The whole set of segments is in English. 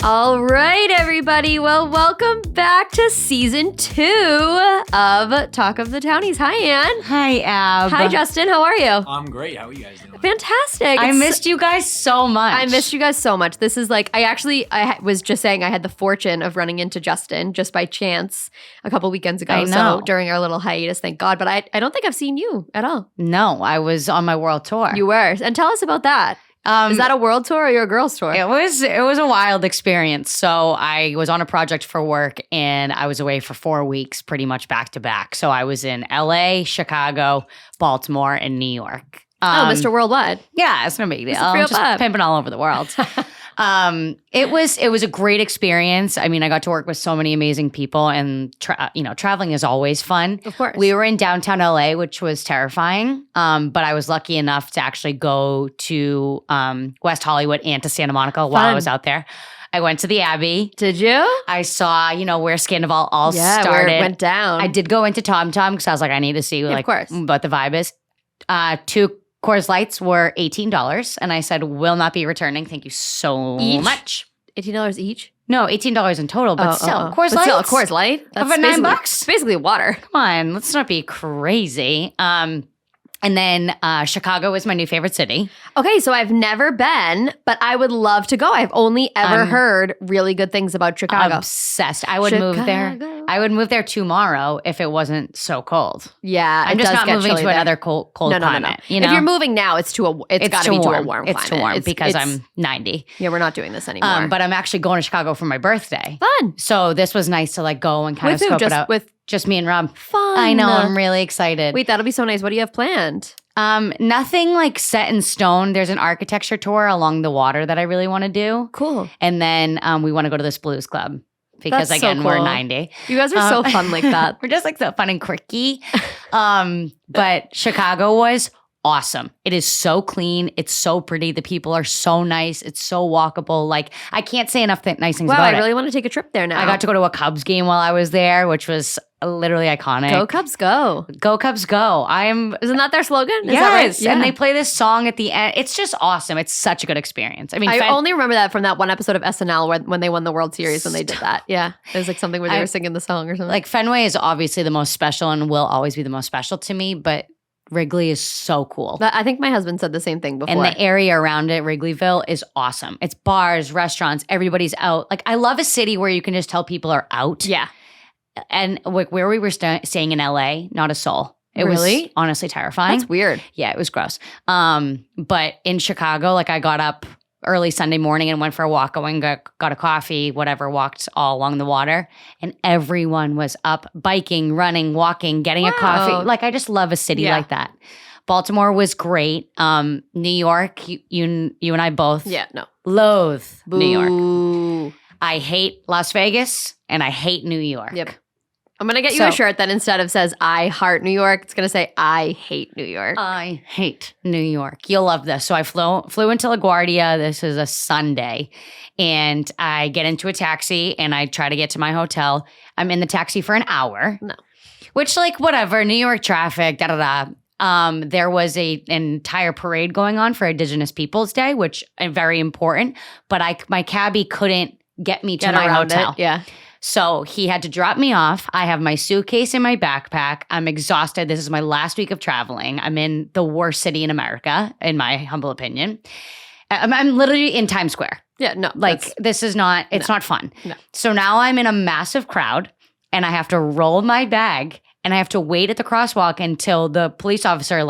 All right, everybody. Well, welcome back to season 2 of Talk of the Townies. Hi, Ann. Hi, Ab. Hi, Justin. How are you? I'm great. How are you guys doing? Fantastic. I missed you guys so much. I missed you guys so much. This is like, was just saying I had the fortune of running into Justin just by chance a couple weekends ago. I know. So during our little hiatus, thank God. But I don't think I've seen you at all. No, I was on my world tour. You were. And tell us about that. Is that a world tour or your girls tour? It was a wild experience. So I was on a project for work and I was away for 4 weeks, pretty much back to back. So I was in LA, Chicago, Baltimore, and New York. Mr. Worldwide. Yeah, it's no big deal. It's real Just vibe. pimping all over the world. It was a great experience. I mean, I got to work with so many amazing people, and traveling is always fun. Of course. We were in downtown LA, which was terrifying. But I was lucky enough to actually go to West Hollywood and to Santa Monica while I was out there. I went to the Abbey. Did you? I saw, where Scandival all Yeah, started. where it went down. I did go into Tom Tom because I was like, I need to see of course. what the vibe is. 2 Coors Lights were $18, and I said, will not be returning. Thank you so Each? much. $18 each? No, $18 in total, but still, Coors But Lights. still, a Coors Light? Of a $9? It's basically water. Come on, let's not be crazy. And then Chicago is my new favorite city. Okay, so I've never been, but I would love to go. I've only ever heard really good things about Chicago. Obsessed. I would move there. Chicago. I would move there tomorrow if it wasn't so cold. Yeah, I'm it just does not get moving chilly to there. another cold climate. You know? If you're moving now, it's got to be to a warm climate. It's too warm because I'm 90. Yeah, we're not doing this anymore. But I'm actually going to Chicago for my birthday. Fun. So this was nice to go and kind With of who? scope it out. With Just me and Rob. fun. I know. I'm really excited. Wait, that'll be so nice. What do you have planned? Nothing set in stone. There's an architecture tour along the water that I really want to do. Cool. And then we want to go to this blues club because, That's so again, we're cool. 90. You guys are so fun like that. We're just so fun and quirky. But Chicago was awesome. It is so clean. It's so pretty. The people are so nice. It's so walkable. I can't say enough nice things Wow, about I it. really want to take a trip there now. I got to go to a Cubs game while I was there, which was literally iconic. Go Cubs, go. Go Cubs, go. Isn't that their slogan? Is Yes, that right? Yeah. and they play this song at the end. It's just awesome. It's such a good experience. I mean, I only remember that from that one episode of SNL when they won the World Series when they did that. Yeah. It was something where they were singing the song or something. Fenway is obviously the most special and will always be the most special to me, but Wrigley is so cool. I think my husband said the same thing before. And the area around it, Wrigleyville, is awesome. It's bars, restaurants, everybody's out. I love a city where you can just tell people are out. Yeah. And where we were staying in LA, not a soul. It Really? was honestly terrifying. That's weird. Yeah, it was gross. But in Chicago, I got up early Sunday morning and went for a walk, got a coffee, whatever, walked all along the water. And everyone was up biking, running, walking, getting a coffee. I just love a city like that. Baltimore was great. New York, you and I both loathe New York. Boo. I hate Las Vegas and I hate New York. Yep. I'm going to get you a shirt that instead of says I heart New York, it's going to say I hate New York. I hate New York. You'll love this. So I flew into LaGuardia. This is a Sunday. And I get into a taxi and I try to get to my hotel. I'm in the taxi for an hour. No. Which, whatever, New York traffic, da-da-da. There was an entire parade going on for Indigenous Peoples Day, which is very important. But my cabbie couldn't get me to my hotel. Yeah. So he had to drop me off. I have my suitcase in my backpack. I'm exhausted. This is my last week of traveling. I'm in the worst city in America, in my humble opinion. I'm literally in Times Square. Yeah, no. This is not, it's not fun. No. So now I'm in a massive crowd and I have to roll my bag and I have to wait at the crosswalk until the police officer,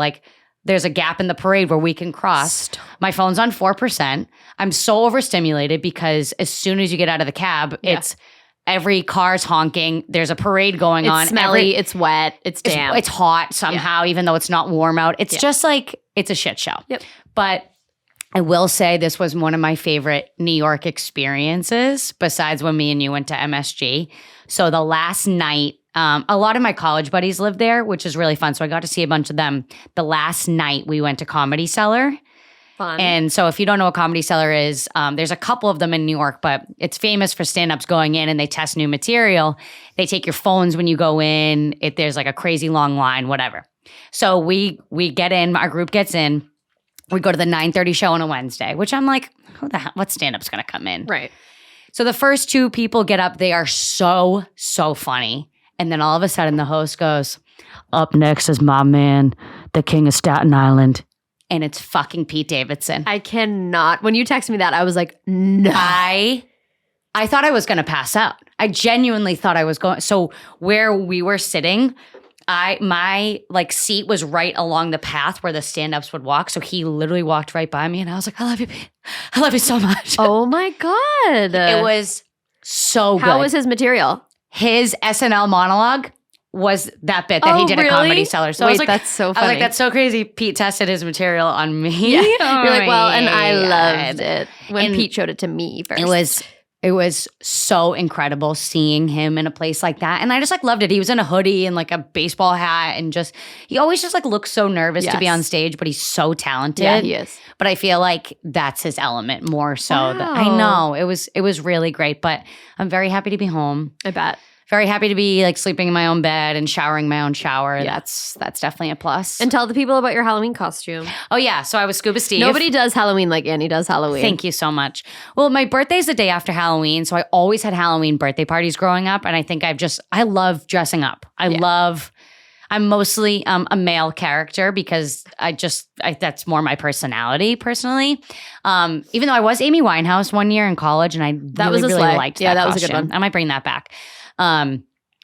there's a gap in the parade where we can cross. Stop. My phone's on 4%. I'm so overstimulated because as soon as you get out of the cab, it's every car's honking. There's a parade going on. It's smelly. It's wet. It's damp. It's hot somehow, even though it's not warm out. It's just it's a shit show. Yep. But I will say this was one of my favorite New York experiences besides when me and you went to MSG. So the last night, a lot of my college buddies lived there, which is really fun. So I got to see a bunch of them. The last night we went to Comedy Cellar. Fun. And so if you don't know what Comedy Cellar is, there's a couple of them in New York, but it's famous for stand-ups going in and they test new material. They take your phones when you go in. There's a crazy long line, whatever. So we get in, our group gets in. We go to the 9:30 show on a Wednesday, which I'm like, who the hell, what stand-up's going to come in? Right. So the first two people get up. They are so funny. And then all of a sudden the host goes, up next is my man, the king of Staten Island. And it's fucking Pete Davidson. I cannot. When you texted me that, I was like, no. I thought I was going to pass out. I genuinely thought I was going. So where we were sitting, my like seat was right along the path where the stand-ups would walk. So he literally walked right by me and I was like, I love you, Pete. I love you so much. Oh my God. It was so good. How was his material? His SNL monologue was that bit that he did really? at Comedy Cellar. So Wait, I was like, that's so funny. I was like, that's so crazy. Pete tested his material on me. Yeah. Oh You're like, well, my and I God. loved it when And Pete showed it to me first. It was so incredible seeing him in a place like that. And I just like loved it. He was in a hoodie and like a baseball hat and just, he always just like looks so nervous to be on stage, but he's so talented. Yeah, he is. But I feel like that's his element more so. Wow. I know it was really great, but I'm very happy to be home. I bet. Very happy to be like sleeping in my own bed and showering my own shower. Yeah. That's definitely a plus. And tell the people about your Halloween costume. Oh yeah, so I was Scuba Steve. Nobody does Halloween like Annie does Halloween. Thank you so much. Well, my birthday's the day after Halloween, so I always had Halloween birthday parties growing up, and I think I love dressing up. I'm mostly a male character because that's more my personality personally. Even though I was Amy Winehouse one year in college, and I really liked that. Yeah, that was costume. a good one. I might bring that back.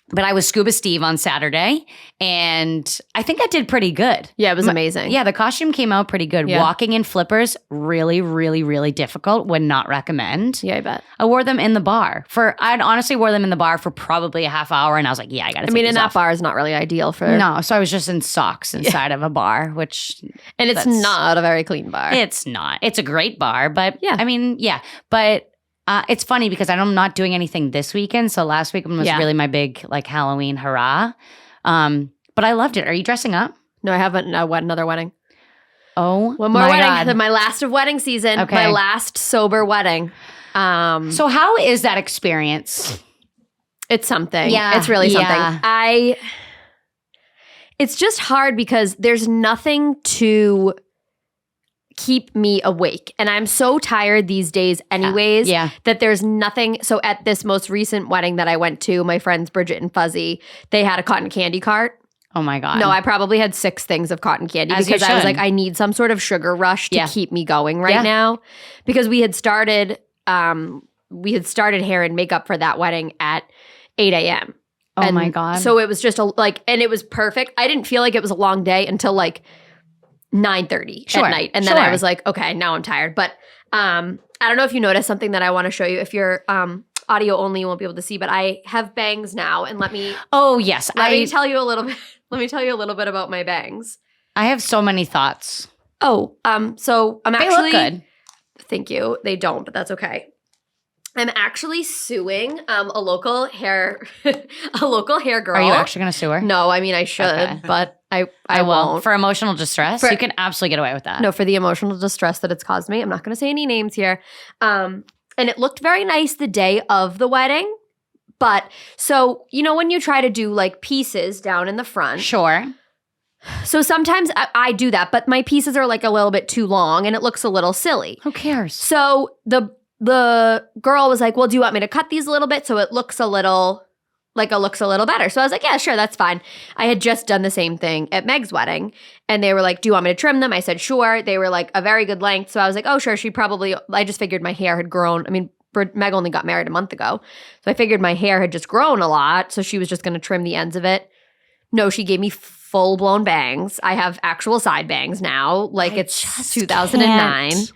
But I was Scuba Steve on Saturday, and I think I did pretty good. Yeah, it was amazing. Yeah, the costume came out pretty good. Yeah. Walking in flippers, really, really, really difficult. Would not recommend. Yeah, I bet. I wore them in the bar I'd honestly wore them in the bar for probably a half hour, and I was like, yeah, I got to. I mean, in that bar is not really ideal for. No, so I was just in socks inside of a bar, which and it's not a very clean bar. It's not. It's a great bar, but yeah, I mean, yeah, but. It's funny because I'm not doing anything this weekend. So last weekend was really my big like Halloween hurrah. But I loved it. Are you dressing up? No, I haven't. Another wedding. Oh, one more wedding. God. My last of wedding season. Okay. My last sober wedding. So how is that experience? It's something. Yeah, it's really something. It's just hard because there's nothing to keep me awake. And I'm so tired these days anyways that there's nothing. So at this most recent wedding that I went to, my friends Bridget and Fuzzy, they had a cotton candy cart. Oh my God. No, I probably had 6 things of cotton candy because I was like, I need some sort of sugar rush to keep me going right now. Because we had started hair and makeup for that wedding at 8 a.m. Oh my God. So it was just and it was perfect. I didn't feel like it was a long day until like 9:30 at night. And then I was like, okay, now I'm tired. But I don't know if you noticed something that I want to show you. If you're audio only, you won't be able to see, but I have bangs now. And let me tell you a little bit. Let me tell you a little bit about my bangs. I have so many thoughts. Oh, so I'm actually They look good. Thank you. They don't, but that's okay. I'm actually suing a local hair girl. Are you actually going to sue her? No, I mean I should, but I won't. For emotional distress, you can absolutely get away with that. No, for the emotional distress that it's caused me. I'm not going to say any names here. And it looked very nice the day of the wedding. But so, you know, when you try to do like pieces down in the front. Sure. So sometimes I do that, but my pieces are like a little bit too long and it looks a little silly. Who cares? So the girl was like, well, do you want me to cut these a little bit so it looks a little better? So I was like, yeah, sure, that's fine. I had just done the same thing at Meg's wedding. And they were like, do you want me to trim them? I said, sure. They were like a very good length. So I was like, oh, sure. I just figured my hair had grown. I mean, Meg only got married a month ago. So I figured my hair had just grown a lot. So she was just going to trim the ends of it. No, she gave me full-blown bangs. I have actual side bangs now. Like it's 2009. Can't.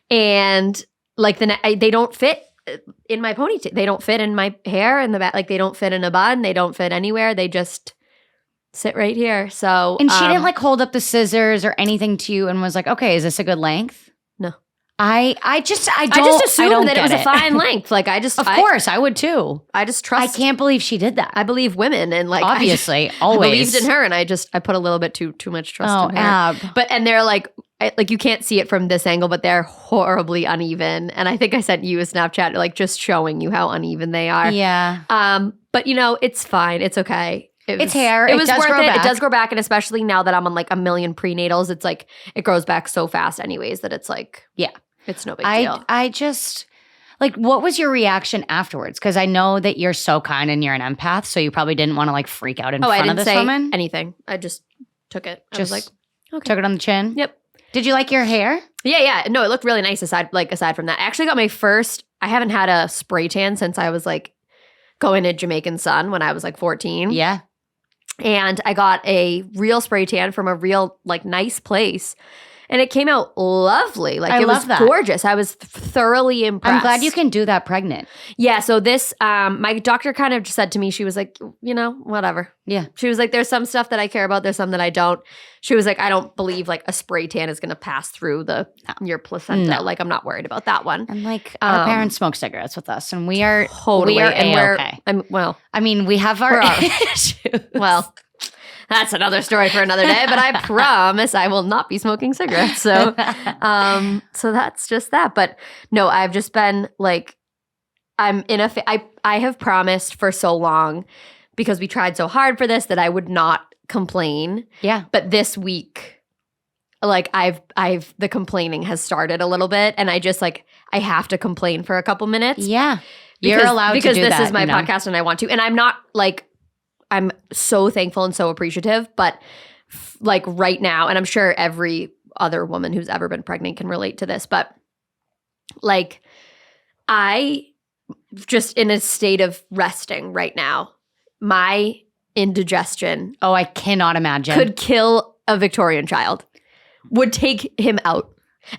And like they don't fit in my ponytail. They don't fit in my hair in the back. Like they don't fit in a bun. They don't fit anywhere. They just sit right here. So and she didn't like hold up the scissors or anything to you and was like, okay, is this a good length? No. I just assumed that it was a fine length. Like of course I would too. I just trust. I can't believe she did that. I believe women and like obviously I always believed in her and I put a little bit too much trust in her. Ab. And they're like you can't see it from this angle, but they're horribly uneven. And I think I sent you a Snapchat like just showing you how uneven they are. Yeah. But you know, it's fine. It's okay. It's hair. It It was does worth grow it. back. It does grow back, and especially now that I'm on like a million prenatals, it's like it grows back so fast, anyways. That it's like it's no big deal. I just like, what was your reaction afterwards? Because I know that you're so kind and you're an empath, so you probably didn't want to like freak out in I front didn't of this say woman. anything. I just took it. I Just was like, okay. took it on the chin. Yep. Did you like your hair? Yeah. No, it looked really nice. Aside from that, I actually got my first. I haven't had a spray tan since I was like going to Jamaican Sun when I was like 14. Yeah. And I got a real spray tan from a real like nice place. And it came out lovely. Like I it love was that. gorgeous. I was thoroughly impressed. I'm glad you can do that pregnant. Yeah. So this, my doctor kind of just said to me, she was like, whatever. Yeah. She was like, there's some stuff that I care about. There's some that I don't. She was like, I don't believe like a spray tan is going to pass through your placenta. No. Like I'm not worried about that one. And like our parents smoke cigarettes with us, and we are Totally. we are And A-okay. I mean, we have our We're all- issues. well, that's another story for another day, but I promise I will not be smoking cigarettes. So, so that's just that. But no, I've just been like, I'm in I have promised for so long because we tried so hard for this that I would not complain. Yeah. But this week, like the complaining has started a little bit, and I just like, I have to complain for a couple minutes. Yeah. You're allowed to do that. Because this is my podcast and I want to. And I'm not like, I'm so thankful and so appreciative, but like right now, and I'm sure every other woman who's ever been pregnant can relate to this, but like I just in a state of resting right now. My indigestion Oh, I cannot imagine. could kill a Victorian child, would take him out.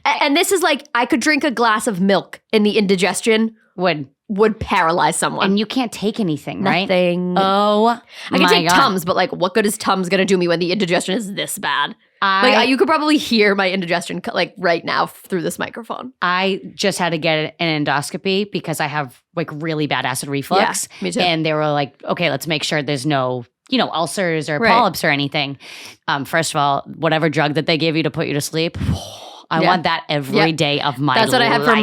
And this is like, I could drink a glass of milk and the indigestion would paralyze someone. And you can't take anything, right? Nothing. Oh, I can my take God. Tums, but like, what good is Tums gonna do me when the indigestion is this bad? You could probably hear my indigestion like right now through this microphone. I just had to get an endoscopy because I have like really bad acid reflux. Yeah, me too. And they were like, okay, let's make sure there's no, ulcers or Right. polyps or anything. First of all, whatever drug that they give you to put you to sleep, I Yeah. want that every day of my life. That's what I had for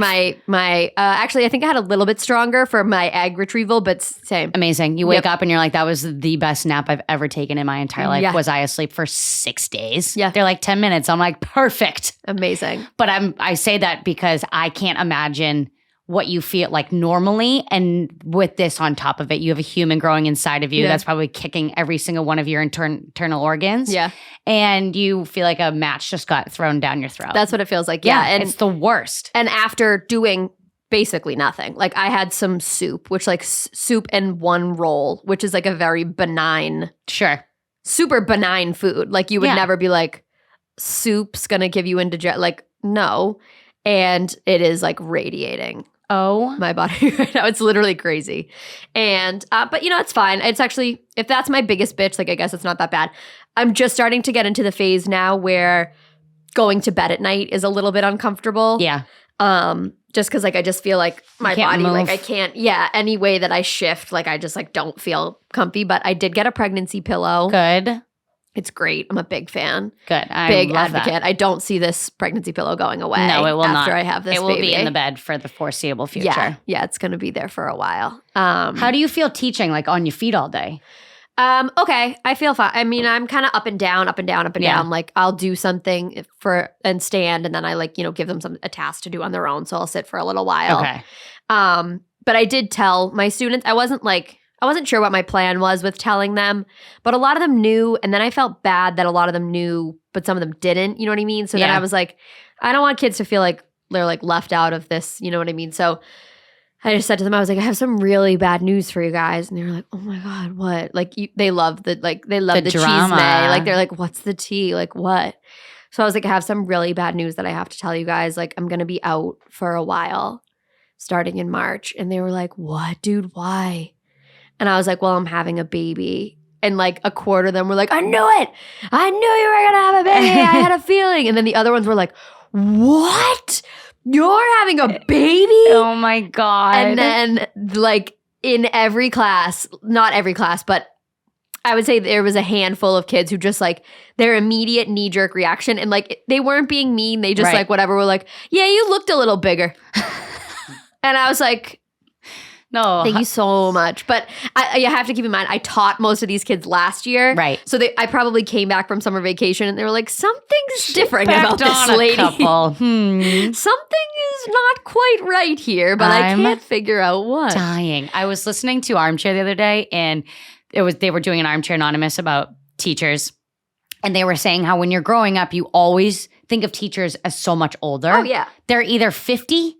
my. Actually, I think I had a little bit stronger for my egg retrieval, but same. Amazing. You wake Yep. up and you're like, that was the best nap I've ever taken in my entire life. Yeah. Was I asleep for 6 days? Yeah. They're like 10 minutes. I'm like, perfect. Amazing. But I say that because I can't imagine what you feel like normally. And with this on top of it, you have a human growing inside of you Yeah. that's probably kicking every single one of your internal organs. Yeah, And you feel like a match just got thrown down your throat. that's what it feels like. Yeah, and it's the worst. and after doing basically nothing, like I had some soup, which like soup and one roll, which is like a very benign, Sure. super benign food. Like you would Yeah. never be like, soup's gonna give you indigestion. Like no, and it is like radiating Oh, my body right now. It's literally crazy. And but it's fine. It's actually, if that's my biggest bitch, like I guess it's not that bad. I'm just starting to get into the phase now where going to bed at night is a little bit uncomfortable. yeah. Just because like I just feel like my can't body, like move. I can't, any way that I shift, like I just like don't feel comfy. But I did get a pregnancy pillow. Good. It's great. I'm a big fan. Good. I Big love that. advocate. I don't see this pregnancy pillow going away. No, it will not. After I have this It will baby. be in the bed for the foreseeable future. Yeah, it's going to be there for a while. How do you feel teaching like on your feet all day? Okay, I feel fine. I mean, I'm kind of up and down, up and down, up and Yeah. down. Like I'll do something and stand, and then I like give them a task to do on their own. So I'll sit for a little while. Okay. But I did tell my students. I wasn't sure what my plan was with telling them, but a lot of them knew, and then I felt bad that a lot of them knew, but some of them didn't. You know what I mean? So then Yeah. I was like, I don't want kids to feel like they're like left out of this. You know what I mean? So I just said to them, I was like, I have some really bad news for you guys. And they were like, oh my God, what? Like they love the drama. chisme. Like they're like, what's the tea? Like what? So I was like, I have some really bad news that I have to tell you guys. Like I'm going to be out for a while starting in March. And they were like, what, dude? Why? And I was like, well, I'm having a baby. And like a quarter of them were like, I knew it. I knew you were going to have a baby. I had a feeling. And then the other ones were like, what? You're having a baby? Oh my God. And then like in every class, not every class, but I would say there was a handful of kids who just like their immediate knee-jerk reaction, and like they weren't being mean. They just Right. like whatever were like, yeah, you looked a little bigger. And I was like, No. Thank you so much. But you have to keep in mind, I taught most of these kids last year. Right. So I probably came back from summer vacation and they were like, something's different about Backed this on a lady. couple. Something is not quite right here, but I I'm can't figure out what. Dying. I was listening to Armchair the other day, and they were doing an Armchair Anonymous about teachers. And they were saying how when you're growing up, you always think of teachers as so much older. Oh, yeah. They're either 50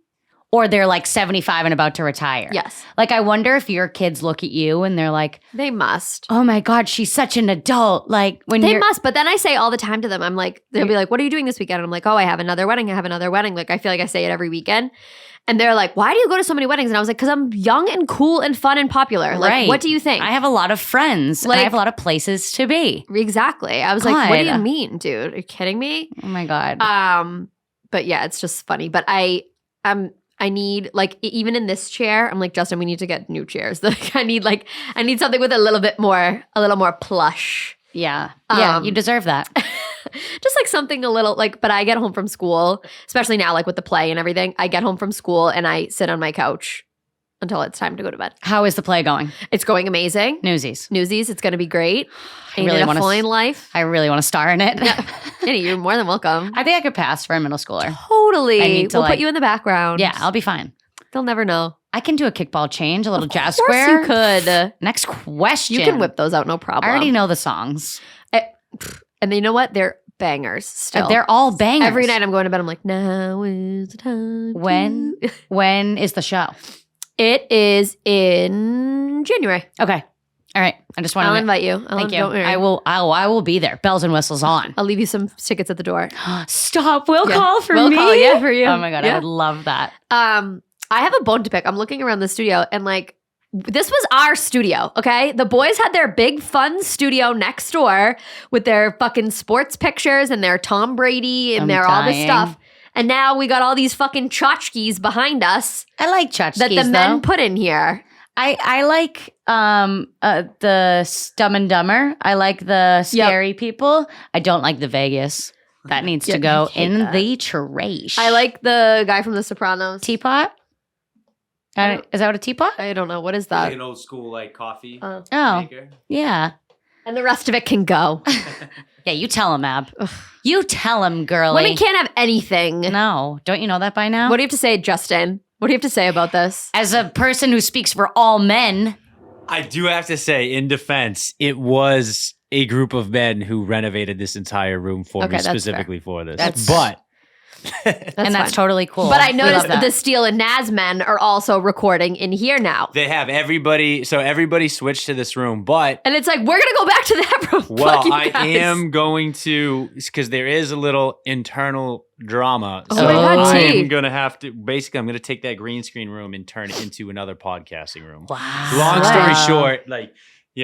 or they're like 75 and about to retire. Yes. Like, I wonder if your kids look at you and they're like, They must. oh my God, she's such an adult. Like, when They you're must. But then I say all the time to them, I'm like, they'll be like, what are you doing this weekend? I'm like, oh, I have another wedding. I have another wedding. Like, I feel like I say it every weekend. And they're like, why do you go to so many weddings? And I was like, because I'm young and cool and fun and popular. Like, Right. what do you think? I have a lot of friends. Like- I have a lot of places to be. Exactly. I was like, what do you God. mean, dude? Are you kidding me? Oh my God. But yeah, it's just funny. But I need like even in this chair, I'm like, Justin, we need to get new chairs. Like I need something with a little more plush. yeah. Yeah. um, You deserve that. Just like something a little like, but I get home from school, especially now, like with the play and everything. I get home from school and I sit on my couch until it's time to go to bed. How is the play going? It's going amazing. Newsies. Newsies, it's going to be great. I Ain't really it a wanna fine life? I really want to star in it. Annie, you're more than welcome. I think I could pass for a middle schooler. Totally. I need to, We'll put like- you in the background. Yeah, I'll be fine. They'll never know. I can do a kickball change, a little jazz Of course square. you could. Next question. You can whip those out, no problem. I already know the songs. And you know what? They're bangers still. They're all bangers. Every night I'm going to bed, I'm like, now is the time. When? When is the show? It is in January. Okay. All right. I just want I'll to invite you. Thank you. Don't worry. I will be there. Bells and whistles on. I'll leave you some tickets at the door. Stop. We'll Yeah. call for We'll me. call, yeah, for you. Oh my God. Yeah. I would love that. I have a bone to pick. I'm looking around the studio and like, this was our studio, okay? The boys had their big fun studio next door with their fucking sports pictures and their Tom Brady and I'm their all this dying. stuff. And now we got all these fucking tchotchkes behind us I like tchotchkes, that the men though. put in here. I like the Dumb and Dumber. I like the scary people. I don't like the Vegas. That needs to Yeah, go I hate in that. the trash. I like the guy from The Sopranos. teapot. Is that what a teapot? I don't know. What is Like that? an old school like coffee Oh. Oh, maker. yeah. And the rest of it can go. Yeah, you tell him, Ab. You tell him, girlie. Women can't have anything. No, don't you know that by now? What do you have to say, Justin? What do you have to say about this? As a person who speaks for all men, I do have to say, in defense, it was a group of men who renovated this entire room for Okay, me that's fair. specifically for this. That's- but that's fine. totally cool. But I We love noticed that. the Steele and Naz men are also recording in here now. they have everybody. So everybody switched to this room. But And it's like, we're going to go back to that room. Fuck well, you I guys. am going to, because there is a little internal drama. Oh so my God, I T. am going to have to, basically, I'm going to take that green screen room and turn it into another podcasting room. Wow. Long story Wow. short, like,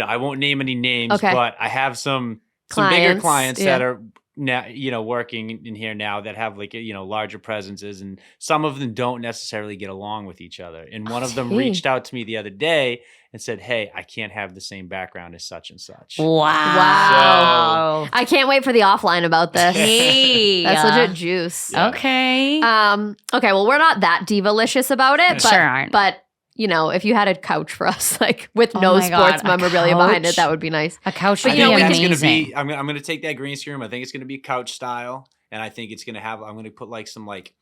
I won't name any names, Okay. but I have some bigger Clients, clients yeah. that are now, working in here now that have like, larger presences, and some of them don't necessarily get along with each other. And one of them gee. reached out to me the other day and said, "Hey, I can't have the same background as such and such." Wow. I can't wait for the offline about this. Hey. That's legit juice. Yeah. Okay. Okay, well, we're not that diva-licious about it, but, Sure aren't. but if you had a couch for us, like with Oh no my God, sports a memorabilia behind it, couch? that would be nice. A couch But would you know, be we that's can- amazing. gonna be. I'm gonna take that green screen room. I think it's gonna be couch style, and I think it's gonna have. I'm gonna put like some like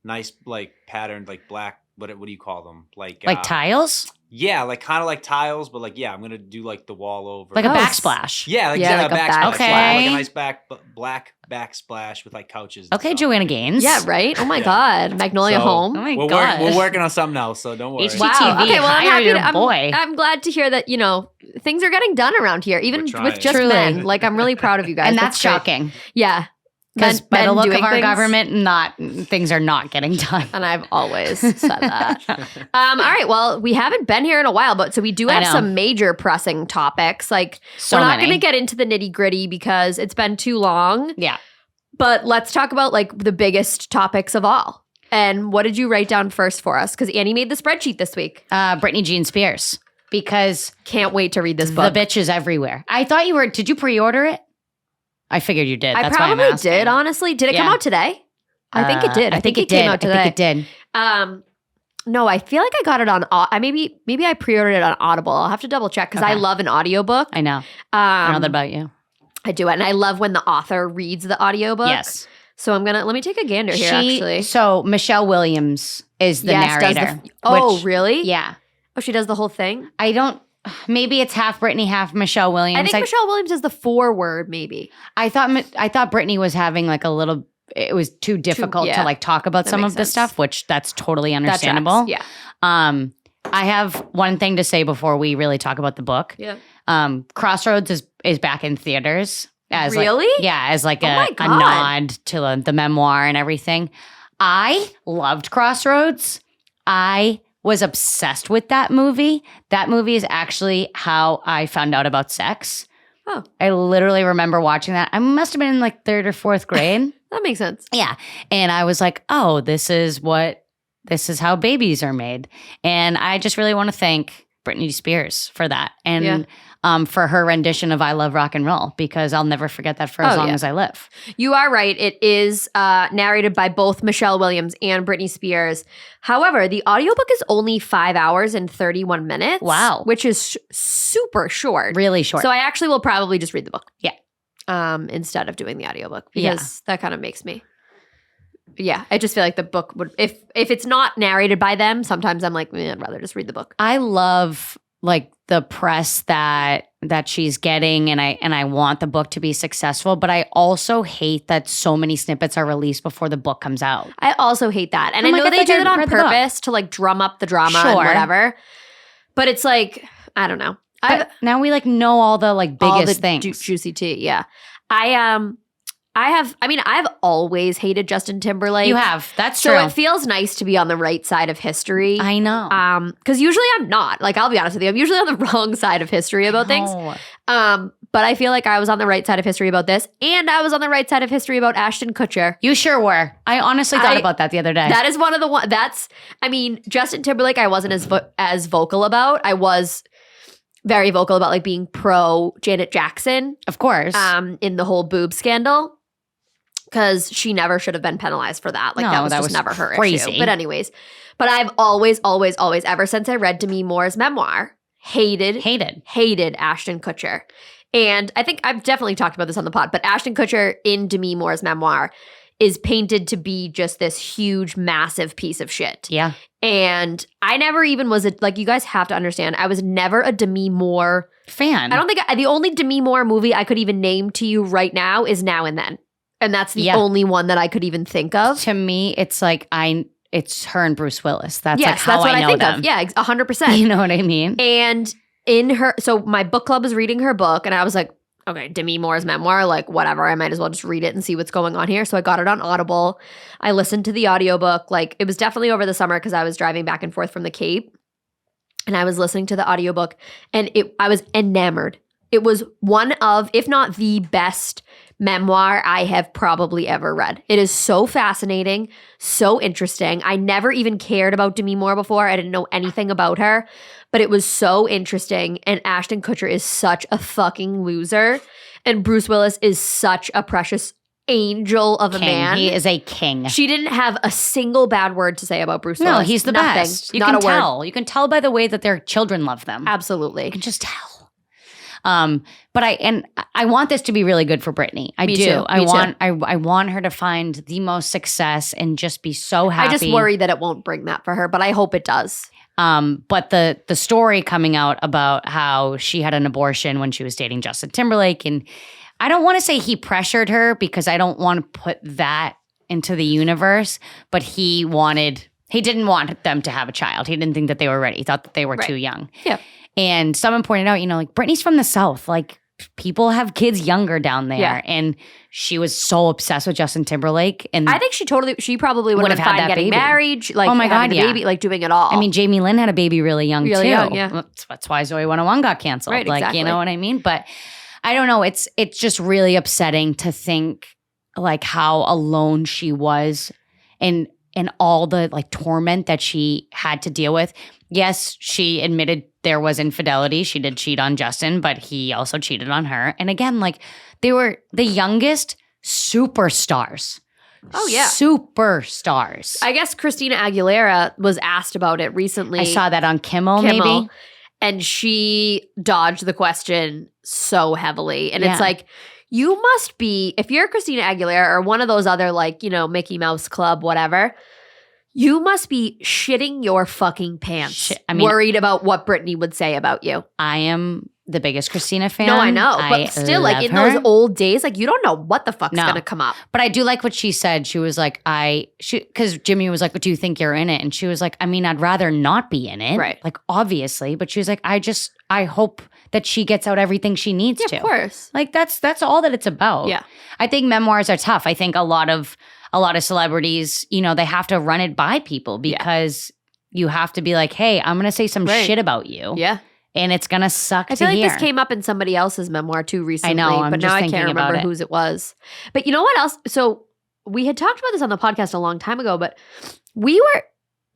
nice like patterned like black. What do you call them? Like tiles? Yeah, like kind of like tiles, but like I'm gonna do like the wall over. Like a Oh, backsplash. Yeah, like, Yeah, a like a backsplash. backsplash. Yeah, like Okay. a nice black backsplash with like couches. and Okay, stuff. Joanna Gaines. Yeah, right? Oh my Yeah. God. Magnolia So- Home. Oh my We're, God. we're working on something else, so don't worry. HGTV. Wow. Okay, well, I'm hire happy your to, boy. I'm glad to hear that, things are getting done around here, even We're with trying. just Truly. men. Like, I'm really proud of you guys. And that's great. shocking. Yeah. Because Men- by the men look of doing our things. government, things are not getting done. And I've always said that. All right. Well, we haven't been here in a while, but so we do I have know. some major pressing topics. Like, So we're not many. going to get into the nitty gritty because it's been too long. Yeah. But let's talk about like the biggest topics of all. And what did you write down first for us? Because Annie made the spreadsheet this week. Britney Jean Spears. Because Can't wait to read this the book. bitch is everywhere. I thought you were, did you pre-order it? I figured you did. I That's why I'm probably asking. did, honestly. Did it come Yeah. out today? I think it did. I think it did. came out today. I think it did. No, I feel like I got it on. I maybe I pre-ordered it on Audible. I'll have to double check because I Okay. love an audiobook. I know. I know that about you. I do it, and I love when the author reads the audiobook. Yes. So let me take a gander here. Actually, So Michelle Williams is the Yes, does narrator. oh, really? Yeah. Oh, she does the whole thing. I don't. Maybe it's half Brittany, half Michelle Williams. I think Michelle Williams does the foreword. Maybe. I thought Brittany was having like a little. It was too difficult yeah. to like talk about That some makes of the sense. stuff, which that's totally That understandable. tracks. Yeah. I have one thing to say before we really talk about the book. Yeah. Crossroads is back in theaters as Really? as like Oh my a God. nod to the memoir and everything. I loved Crossroads. I was obsessed with that movie. That movie is actually how I found out about sex. Oh. I literally remember watching that. I must have been in like 3rd or 4th grade. That makes sense. Yeah. And I was like, oh, this is how babies are made. And I just really want to thank Britney Spears for that. And for her rendition of I Love Rock and Roll, because I'll never forget that for as long as I live. You are right. It is narrated by both Michelle Williams and Britney Spears. However, the audiobook is only 5 hours and 31 minutes. Wow. Which is super short. Really short. So I actually will probably just read the book. Yeah. Instead of doing the audiobook, because that kind of makes me. Yeah, I just feel like the book would, if it's not narrated by them, sometimes I'm like, I'd rather just read the book. I love like the press that she's getting, and I want the book to be successful, but I also hate that so many snippets are released before the book comes out. I also hate that. And I'm I know like, I they thought do it I on read the book. purpose to like drum up the drama and Sure. whatever. But it's like, I don't know. But now we like know all the like all biggest the things. Juicy tea. Yeah. I've always hated Justin Timberlake. You have. That's So true. it feels nice to be on the right side of history. I know. Because usually I'm not. Like, I'll be honest with you, I'm usually on the wrong side of history about things. But I feel like I was on the right side of history about this, and I was on the right side of history about Ashton Kutcher. You sure were. I honestly thought about that the other day. That is one of the Justin Timberlake I wasn't as vocal about. I was very vocal about like being pro Janet Jackson of course. in the whole boob scandal, because she never should have been penalized for that. Like, No, that was that just was never her crazy. issue. But anyways, I've always, ever since I read Demi Moore's memoir, hated Ashton Kutcher. And I think I've definitely talked about this on the pod, but Ashton Kutcher in Demi Moore's memoir is painted to be just this huge, massive piece of shit. Yeah. And I never even was like, you guys have to understand, I was never a Demi Moore Fan. I don't think the only Demi Moore movie I could even name to you right now is Now and Then. And that's the only one that I could even think of. To me, it's like it's her and Bruce Willis. That's Yes, like how that's what I know think them. of. Yeah, 100%. You know what I mean? And so my book club was reading her book, and I was like, okay, Demi Moore's memoir, like whatever, I might as well just read it and see what's going on here. So I got it on Audible. I listened to the audiobook. Like, it was definitely over the summer because I was driving back and forth from the Cape, and I was listening to the audiobook, and I was enamored. It was one of, if not the best memoir I have probably ever read. It is so fascinating, so interesting. I never even cared about Demi Moore before. I didn't know anything about her, but it was so interesting. And Ashton Kutcher is such a fucking loser. And Bruce Willis is such a precious angel of a man. He is a king. She didn't have a single bad word to say about Bruce Willis. No, he's the Nothing. best. You Not can a word. tell. You can tell by the way that their children love them. Absolutely. You can just tell. But I want this to be really good for Britney. I Me do. too. I want her to find the most success and just be so happy. I just worry that it won't bring that for her, but I hope it does. But the story coming out about how she had an abortion when she was dating Justin Timberlake, and I don't want to say he pressured her because I don't want to put that into the universe, but he didn't want them to have a child. He didn't think that they were ready. He thought that they were too young. Yeah. And someone pointed out, like Britney's from the South. Like, people have kids younger down there. Yeah. And she was so obsessed with Justin Timberlake. And I think she probably would have been had fine that getting baby. married, like Oh my having God, a yeah. baby, like doing it all. I mean, Jamie Lynn had a baby really young Really too. young, yeah. That's why Zoe 101 got canceled. Right, Like, exactly. you know what I mean? But I don't know. It's just really upsetting to think like how alone she was and all the like torment that she had to deal with. Yes, she admitted there was infidelity. She did cheat on Justin, but he also cheated on her. And again, like, they were the youngest superstars. Oh, yeah. Superstars. I guess Christina Aguilera was asked about it recently. I saw that on Kimmel, maybe. And she dodged the question so heavily. And Yeah. it's like, you must be, if you're Christina Aguilera or one of those other, like, you know, Mickey Mouse Club, whatever, you must be shitting your fucking pants, worried about what Britney would say about you. I am the biggest Christina fan. No, I know. But still, like, in those old days, like, you don't know what the fuck's going to come up. But I do like what she said. She was like, because Jimmy was like, "What do you think you're in it?" And she was like, "I mean, I'd rather not be in it." Right. Like, obviously. But she was like, I hope that she gets out everything she needs to. Of course. Like, that's all that it's about. Yeah. I think memoirs are tough. I think a lot of celebrities, you know, they have to run it by people because you have to be like, "Hey, I'm going to say some shit about you." Yeah. And it's going to suck to I feel like hear. this came up in somebody else's memoir too recently. I know, I'm but just now I thinking can't remember about it. whose it was. But you know what else? So we had talked about this on the podcast a long time ago, but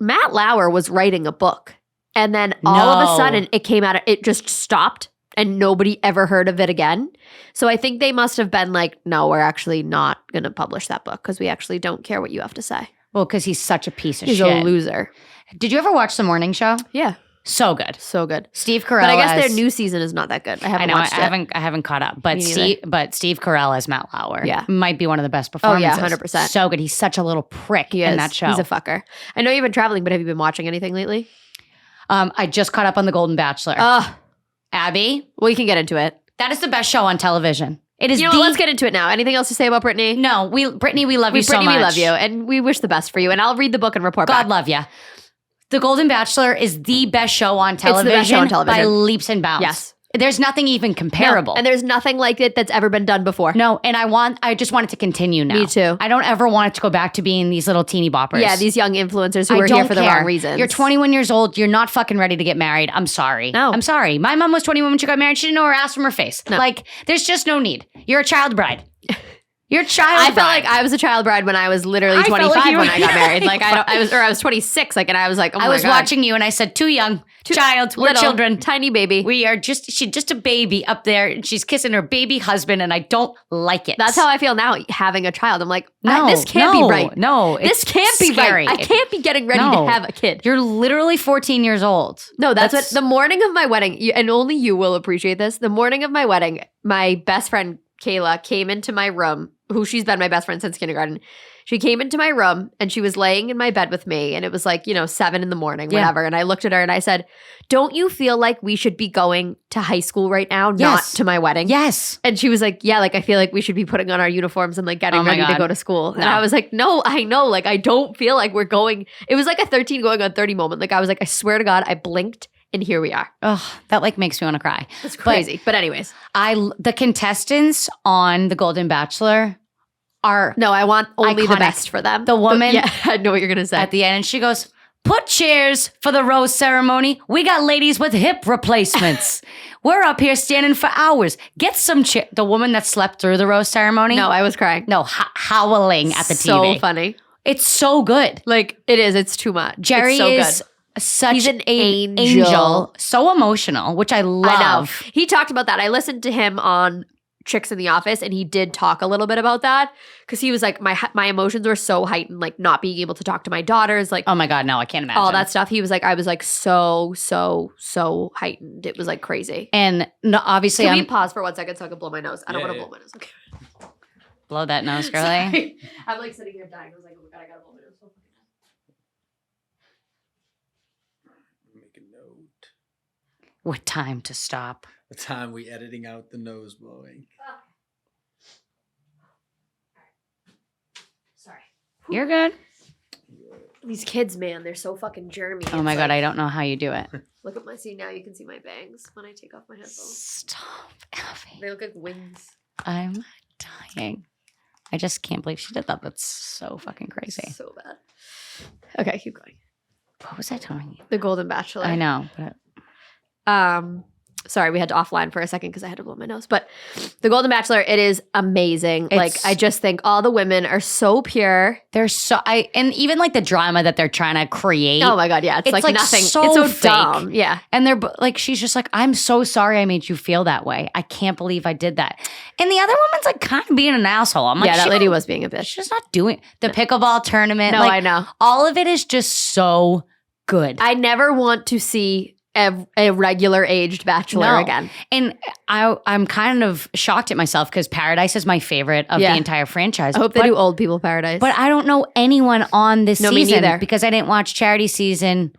Matt Lauer was writing a book. And then all of a sudden it came out, it just stopped and nobody ever heard of it again. So I think they must have been like, no, we're actually not going to publish that book because we actually don't care what you have to say. Well, because he's such a piece of He's shit. a loser. Did you ever watch The Morning Show? Yeah. So good. So good. Steve Carell. But I guess their new season is not that good. I haven't watched it. I haven't caught up. But Me neither. Steve Carell as Matt Lauer, might be one of the best Oh yeah, performances. 100%. So good. He's such a little prick He in is. that show. He's a fucker. I know you've been traveling, but have you been watching anything lately? I just caught up on The Golden Bachelor. Abby, Well, you can get into it. that is the best show on television. It is. You know what? Let's get into it now. Anything else to say about Brittany? No, Brittany, we love you so Brittany, much. we love you, and we wish the best for you. And I'll read the book and report God back. love you. The Golden Bachelor is the best show on television. It's the best show on television. By leaps and bounds. Yes. There's nothing even comparable. No, and there's nothing like it that's ever been done before. No, and I just want it to continue now. Me too. I don't ever want it to go back to being these little teeny boppers. Yeah, these young influencers who I are don't here for the care. wrong reasons. You're 21 years old. You're not fucking ready to get married. I'm sorry. No. I'm sorry. My mom was 21 when she got married. She didn't know her ass from her face. No. Like, there's just no need. You're a child bride. You're a child I bride. felt like I was a child bride when I was literally I felt 25 like you when were- I got married. Like I was 26. Like, and I was like, oh my I was God. watching you and I said, too young, child, we're Little, children. tiny baby. She's just a baby up there and she's kissing her baby husband and I don't like it. That's how I feel now having a child. I'm like, No, this can't be right. No, This it's can't be scary. right. I can't be getting ready No. to have a kid. You're literally 14 years old. No, that's what the morning of my wedding, and only you will appreciate this. The morning of my wedding, my best friend Kayla came into my room, who she's been my best friend since kindergarten. She came into my room and she was laying in my bed with me, and it was like, 7 in the morning, whatever. And I looked at her and I said, don't you feel like we should be going to high school right now, not Yes. to my wedding? Yes. And she was like, yeah, like I feel like we should be putting on our uniforms and like getting Oh my ready to God. go to school. And No. I was like, no, I know. Like, I don't feel like we're going. It was like a 13 going on 30 moment. Like, I was like, I swear to God, I blinked and here we are. Ugh, that like makes me want to cry. It's crazy. But anyways, The contestants on The Golden Bachelor are no, I want only the Iconic. best for them. The woman- Yeah, I know what you're going to say. at the end and she goes, put chairs for the rose ceremony. We got ladies with hip replacements. We're up here standing for hours. Get some chair. The woman that slept through the rose ceremony. No, I was crying. No, howling at the So TV. funny. It's so good. Like, it is. It's too much. Jerry it's so is good. such He's an angel. So emotional, which I love. I know. He talked about that. I listened to him on Chicks in the Office, and he did talk a little bit about that because he was like, my emotions were so heightened, like not being able to talk to my daughters, like Oh my God, no, I can't imagine. all that stuff. He was like, I was like so heightened. It was like crazy. And no, obviously, Can we I'm pause for 1 second so I can blow my nose? I don't Yeah, want to yeah. blow my nose. Okay. blow that nose, girly. Sorry. I'm like sitting here dying. I was like, oh my God, I gotta blow my nose. Make a note. What time to stop? The time we editing out the nose blowing. Sorry. You're good. These kids, man, they're so fucking germy. Oh my It's God, like, I don't know how you do it. look at my see now. You can see my bangs when I take off my headphones. Stop, Abby. They look like wings. I'm dying. I just can't believe she did that. That's so fucking crazy. So bad. Okay, keep going. What was I telling you? The Golden Bachelor. I know, but sorry, we had to offline for a second because I had to blow my nose. But The Golden Bachelor, it is amazing. I just think all the women are so pure. They're and even like the drama that they're trying to create. Oh my God, yeah. It's like nothing. So it's so fake. dumb. Yeah. And they're like, she's just like, I'm so sorry I made you feel that way. I can't believe I did that. And the other woman's like kind of being an asshole. I'm like, yeah, that lady was being a bitch. She's not doing the pickleball tournament. No, like, I know. All of it is just so good. I never want to see a regular aged bachelor again. And I'm kind of shocked at myself because Paradise is my favorite of the entire franchise. I hope they do Old People Paradise. But I don't know anyone on this season me neither. because I didn't watch Charity season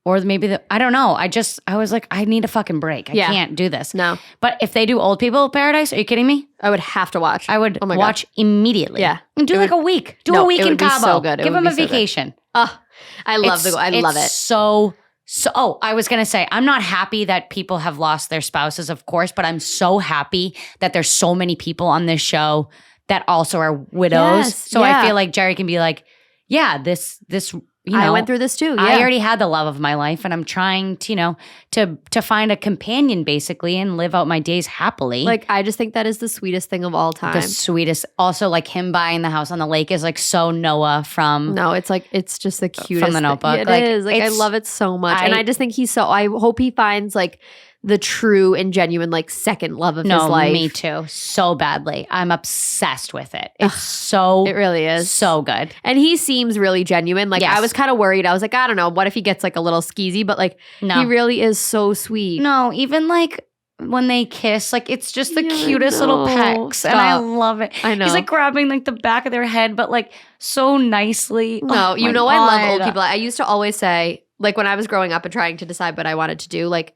or maybe I don't know. I was like, I need a fucking break. I can't do this. No. But if they do Old People Paradise, are you kidding me? I would have to watch. I would watch immediately. Yeah. And do like a week. Do a week in Cabo. So good. Give them a vacation. Oh, I love it. So, I was going to say, I'm not happy that people have lost their spouses, of course, but I'm so happy that there's so many people on this show that also are widows. Yes, so I feel like Jerry can be like, yeah, this, I went through this too. Yeah. I already had the love of my life and I'm trying to, to find a companion basically and live out my days happily. Like, I just think that is the sweetest thing of all time. The sweetest. Also, like him buying the house on the lake is like so Noah from. No, it's like, it's just the cutest. From The Notebook. It is. Like, I love it so much. And I just think I hope he finds like the true and genuine like second love of his life. Me too. So badly. I'm obsessed with it. It's it really is. So good. And he seems really genuine. Like I was kind of worried. I was like, I don't know, what if he gets like a little skeezy? But like he really is so sweet. No, even like when they kiss, like it's just the cutest little pecks. And I love it. I know. He's like grabbing like the back of their head, but like so nicely. No, I love old people. I used to always say, like when I was growing up and trying to decide what I wanted to do, like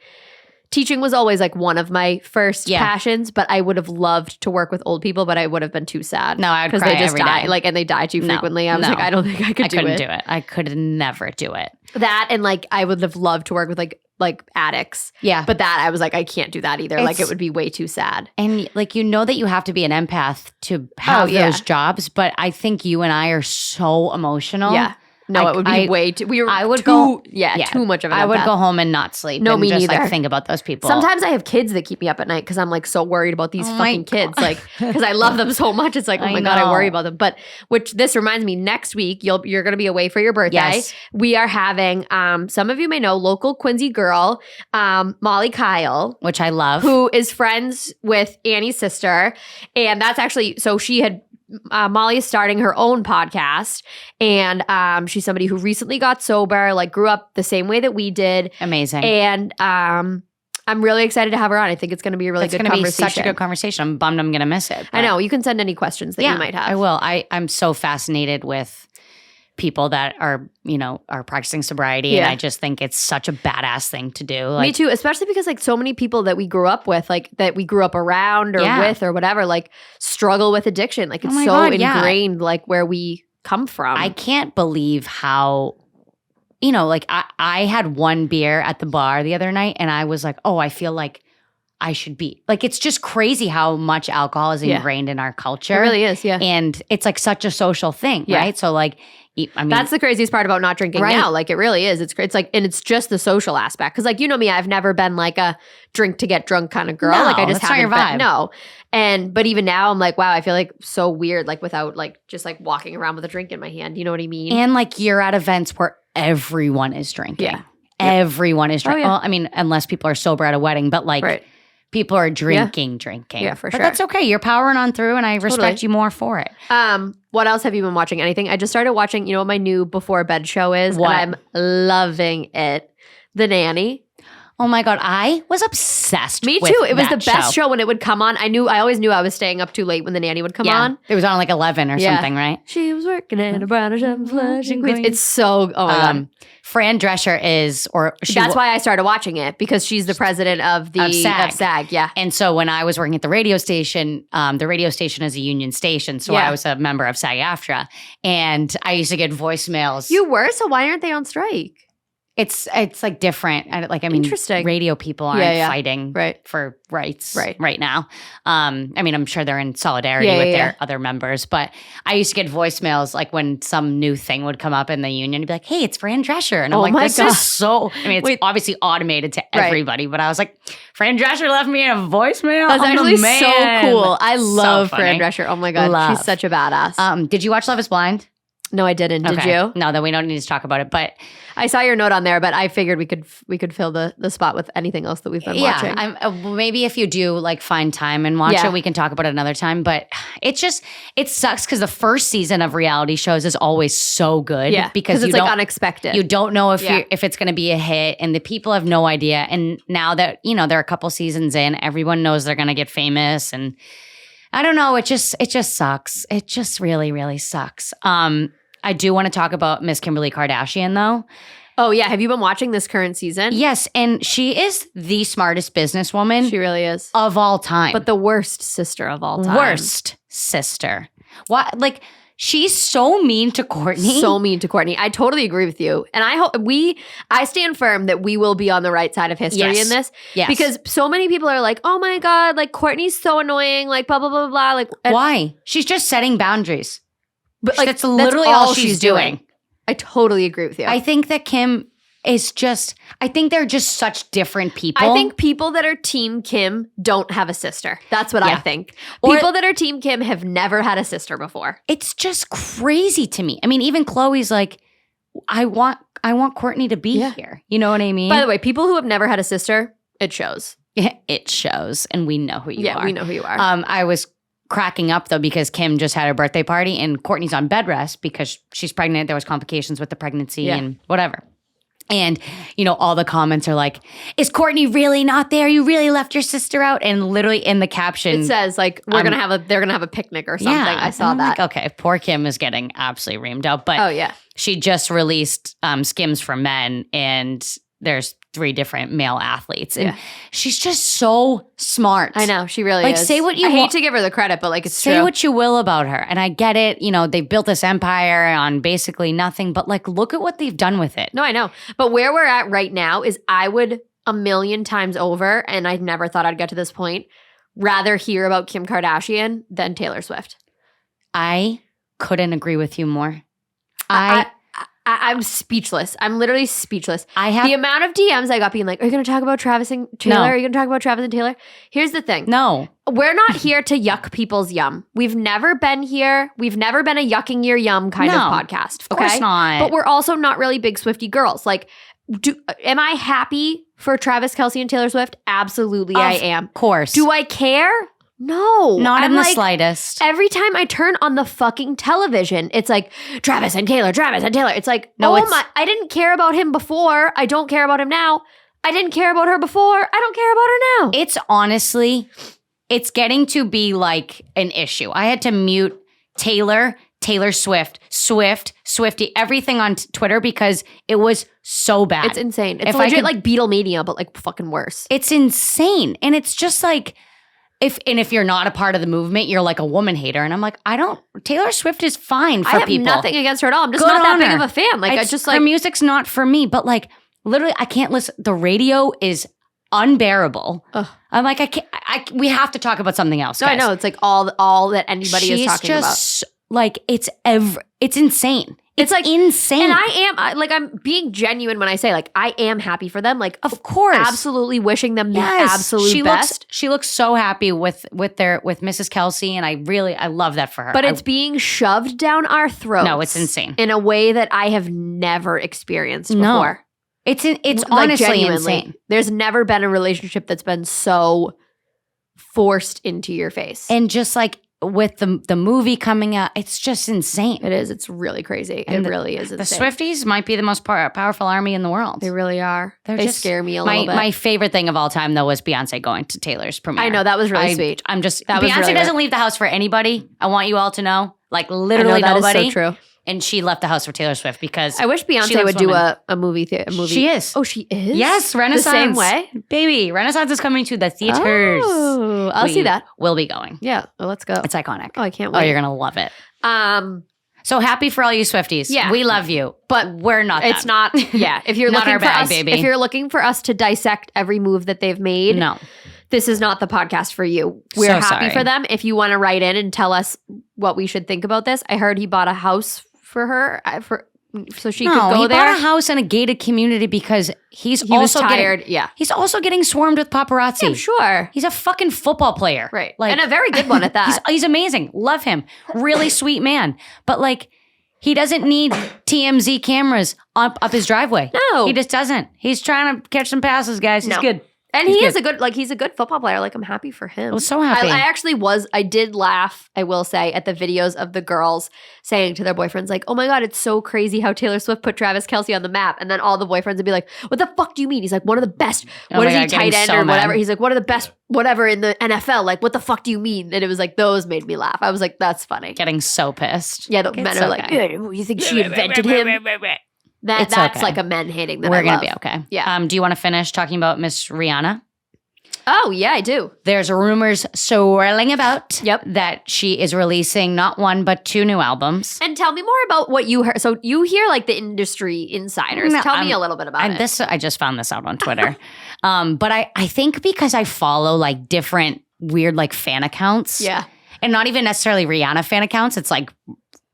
teaching was always like one of my first passions, but I would have loved to work with old people, but I would have been too sad. No, I would cry they just every die. day. Like, and they die too frequently. I was like, I don't think I couldn't do it. I could never do it. That and like I would have loved to work with like addicts. Yeah. But that I was like, I can't do that either. Like it would be way too sad. And like that you have to be an empath to have those jobs, but I think you and I are so emotional. Yeah. No, it would be way too. I would go. Too much of an. I would go home and not sleep. No, and me just, neither. Like, think about those people. Sometimes I have kids that keep me up at night because I'm like so worried about these fucking kids. Like because I love them so much. It's like, oh my God, I worry about them. But this reminds me, next week you're going to be away for your birthday. Yes. We are having some of you may know local Quincy girl, Molly Kyle, which I love, who is friends with Annie's sister, and that's actually she had. Molly is starting her own podcast, and she's somebody who recently got sober, like grew up the same way that we did. Amazing. And I'm really excited to have her on. I think it's going to be a really good conversation. It's going to be such a good conversation. I'm bummed I'm going to miss it. I know. You can send any questions that you might have. I will. I'm so fascinated with people that are practicing sobriety, and I just think it's such a badass thing to do. Like, me too, especially because like so many people that we grew up with, like that we grew up around or with or whatever, like struggle with addiction. Like it's ingrained, like where we come from. I can't believe how, like I had one beer at the bar the other night, and I was like, oh, I feel like I should be. Like, it's just crazy how much alcohol is ingrained in our culture. It really is, yeah. And it's like such a social thing, right? So like, I mean, that's the craziest part about not drinking now. Like it really is. It's like, and it's just the social aspect. Cause like, you know me, I've never been like a drink to get drunk kind of girl. No, like I just that's haven't not your vibe. been. No. But even now I'm like, wow, I feel like so weird, like without like just like walking around with a drink in my hand. You know what I mean? And like you're at events where everyone is drinking. Yeah. Everyone is drinking. Oh, yeah. Well, I mean, unless people are sober at a wedding, but like people are drinking. Yeah, for sure. But that's okay. You're powering on through, and I respect you more for it. What else have you been watching? Anything? I just started watching, what my new before bed show is? What? And I'm loving it. The Nanny. Oh my God, I was obsessed Me with too. It was that the best show when it would come on. I always knew I was staying up too late when The Nanny would come on. It was on like 11 or something, right? She was working in a brown and flushing Queens. It's so, oh my God. Fran Drescher that's why I started watching it, because she's the president of SAG. Yeah. And so when I was working at the radio station is a union station. So I was a member of SAG-AFTRA, and I used to get voicemails. You were? So why aren't they on strike? It's like different. I mean, Interesting. radio people aren't fighting for rights right now. I mean, I'm sure they're in solidarity with their other members, but I used to get voicemails like when some new thing would come up in the union, you'd be like, hey, it's Fran Drescher. And I'm like, this is so, I mean, it's obviously automated to everybody, but I was like, Fran Drescher left me a voicemail. That's actually so cool. I love so Fran Drescher. Oh my God. She's such a badass. Did you watch Love is Blind? No, I didn't. Did you? No, then we don't need to talk about it. But I saw your note on there, but I figured we could fill the spot with anything else that we've been watching. Maybe if you do like find time and watch it, we can talk about it another time. But it sucks because the first season of reality shows is always so good. Yeah, because it's like unexpected. You don't know if it's going to be a hit, and the people have no idea. And now that they're a couple seasons in, everyone knows they're going to get famous, and I don't know. It just sucks. It just really, really sucks. I do want to talk about Miss Kimberly Kardashian, though. Oh, yeah. Have you been watching this current season? Yes, and she is the smartest businesswoman. She really is. Of all time. But the worst sister of all time. Worst sister. What? Like, she's so mean to Kourtney. So mean to Kourtney. I totally agree with you. And I stand firm that we will be on the right side of history in this. Yes. Because so many people are like, oh my God, like Kourtney's so annoying, like blah, blah, blah, blah. Like, why? She's just setting boundaries. But like, that's literally all she's doing. I totally agree with you. I think that Kim is I think they're just such different people. I think people that are Team Kim don't have a sister. That's what I think. People that are Team Kim have never had a sister before. It's just crazy to me. I mean, even Khloe's like, I want Kourtney to be here. You know what I mean? By the way, people who have never had a sister, it shows. It shows, and we know who you are. Yeah, we know who you are. I was cracking up though because Kim just had her birthday party and Kourtney's on bed rest because she's pregnant. There was complications with the pregnancy and whatever. And, all the comments are like, is Kourtney really not there? You really left your sister out? And literally in the caption, it says like, they're going to have a picnic or something. I saw that. Like, okay, poor Kim is getting absolutely reamed out. But she just released Skims for Men, and there's 3 different male athletes. And she's just so smart. I know. She really is. Say what you I want. hate to give her the credit, but like, it's true. Say what you will about her. And I get it. They built this empire on basically nothing, but like, look at what they've done with it. No, I know. But where we're at right now is I would a million times over, and I never thought I'd get to this point, rather hear about Kim Kardashian than Taylor Swift. I couldn't agree with you more. I'm speechless. I'm literally speechless. The amount of DMs I got being like, are you going to talk about Travis and Taylor? No. Are you going to talk about Travis and Taylor? Here's the thing. No. We're not here to yuck people's yum. We've never been here. We've never been a yucking your yum kind of podcast. Of course not. But we're also not really big Swiftie girls. Like, am I happy for Travis Kelce and Taylor Swift? Absolutely, I am. Of course. Do I care? No. Not in the slightest. Every time I turn on the fucking television, it's like, Travis and Taylor. It's like, I didn't care about him before. I don't care about him now. I didn't care about her before. I don't care about her now. It's honestly, it's getting to be like an issue. I had to mute Taylor Swift, Swiftie, everything on Twitter because it was so bad. It's insane. It's legit like Beatlemania, but like fucking worse. It's insane. And it's just like, if you're not a part of the movement, you're like a woman hater. And I'm like, Taylor Swift is fine for people. I have nothing against her at all. I'm just not that big of a fan. Like, her music's not for me, but like literally I can't listen. The radio is unbearable. Ugh. I'm like, we have to talk about something else. No, guys. I know. It's like all that anybody is talking about. She's just like, it's insane. It's like insane. And I'm being genuine when I say like, I am happy for them. Like, of course. Absolutely wishing them the absolute best. She looks so happy with Mrs. Kelce, and I love that for her. But it's being shoved down our throats. No, it's insane. In a way that I have never experienced before. No. It's honestly genuinely insane. There's never been a relationship that's been so forced into your face. And just like with the movie coming out, it's just insane. It is. It's really crazy. It really is insane. The Swifties might be the most powerful army in the world. They really are. They just scare me a little bit. My favorite thing of all time, though, was Beyonce going to Taylor's premiere. I know. That was really sweet. Beyonce doesn't leave the house for anybody. I want you all to know. Like, literally nobody. That is so true. And she left the house for Taylor Swift because I wish Beyonce would do a movie. She is. Oh, she is? Yes, Renaissance. The same way? Baby, Renaissance is coming to the theaters. Oh, I'll see that. We'll be going. Yeah, well, let's go. It's iconic. Oh, I can't wait. Oh, you're going to love it. So happy for all you Swifties. Yeah. We love you, but we're not It's them. not. Yeah. If you're Not looking our for bag, us, baby. if you're looking for us to dissect every move that they've made, No. this is not the podcast for you. We're So happy sorry. for them. If you want to write in and tell us what we should think about this, I heard he bought a house for her so she could go he there. bought a house in a gated community because he was also tired. Yeah. He's also getting swarmed with paparazzi. I'm sure. He's a fucking football player. Right. Like, and a very good one at that. he's amazing. Love him. Really sweet man. But like, he doesn't need TMZ cameras up his driveway. No. He just doesn't. He's trying to catch some passes, guys. He's No. good. And He's he is good. he's a good football player. Like, I'm happy for him. I was so happy. I did laugh, I will say, at the videos of the girls saying to their boyfriends, like, oh my God, it's so crazy how Taylor Swift put Travis Kelce on the map. And then all the boyfriends would be like, what the fuck do you mean? He's like, one of the best, Oh what my is he, God, getting tight end so or whatever? mad. He's like, one of the best, whatever in the NFL. Like, what the fuck do you mean? And it was like, those made me laugh. I was like, that's funny. Getting so pissed. Yeah, the It's men are like, okay. "Yeah, you think she invented him? It's That's okay. like a men hating that We're I going love. to be okay. Yeah. Do you want to finish talking about Miss Rihanna? Oh, yeah, I do. There's rumors swirling about Yep. that she is releasing not one, but 2 new albums. And tell me more about what you heard. So you hear like the industry insiders. No, Tell me a little bit about it. I just found this out on Twitter. But I think because I follow like different weird like fan accounts. Yeah. And not even necessarily Rihanna fan accounts. It's like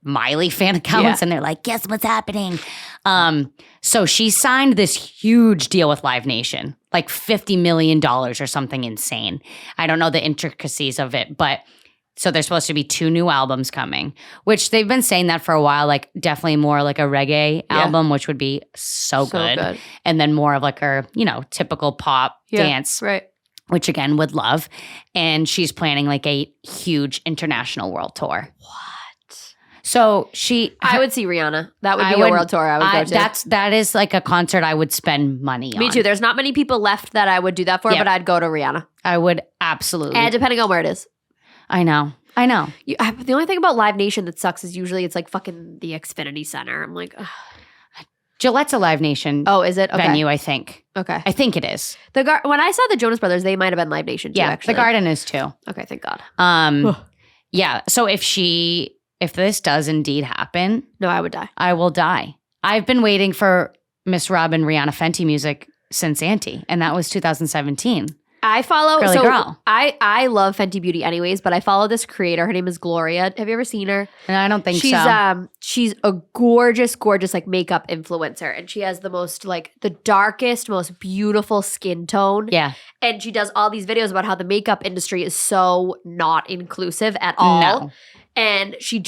Miley fan accounts. Yeah. And they're like, guess what's happening? So she signed this huge deal with Live Nation, like $50 million or something insane. I don't know the intricacies of it, but so there's supposed to be 2 new albums coming, which they've been saying that for a while, like definitely more like a reggae album, which would be so good. And then more of like her, typical pop dance, Right. which again would love. And she's planning like a huge international world tour. So I would see Rihanna. That would I be would- a world tour I would go to. that is like a concert I would spend money on. Me too. There's not many people left that I would do that for, Yeah. but I'd go to Rihanna. I would absolutely. And depending on where it is. I know. The only thing about Live Nation that sucks is usually it's like fucking the Xfinity Center. I'm like, ugh. Gillette's a Live Nation Oh, is it? Okay. venue, I think. Okay. I think it is. When I saw the Jonas Brothers, they might have been Live Nation too, Yeah, actually. the Garden is too. Okay, thank God. Yeah. So if this does indeed happen, No, I would die. I will die. I've been waiting for Miss Robin Rihanna Fenty music since Auntie, and that was 2017. I follow Girly girl. I love Fenty Beauty anyways, but I follow this creator. Her name is Gloria. Have you ever seen her? And I don't think She's a gorgeous like makeup influencer, and she has the most like the darkest, most beautiful skin tone. Yeah. And she does all these videos about how the makeup industry is so not inclusive at all. No. And she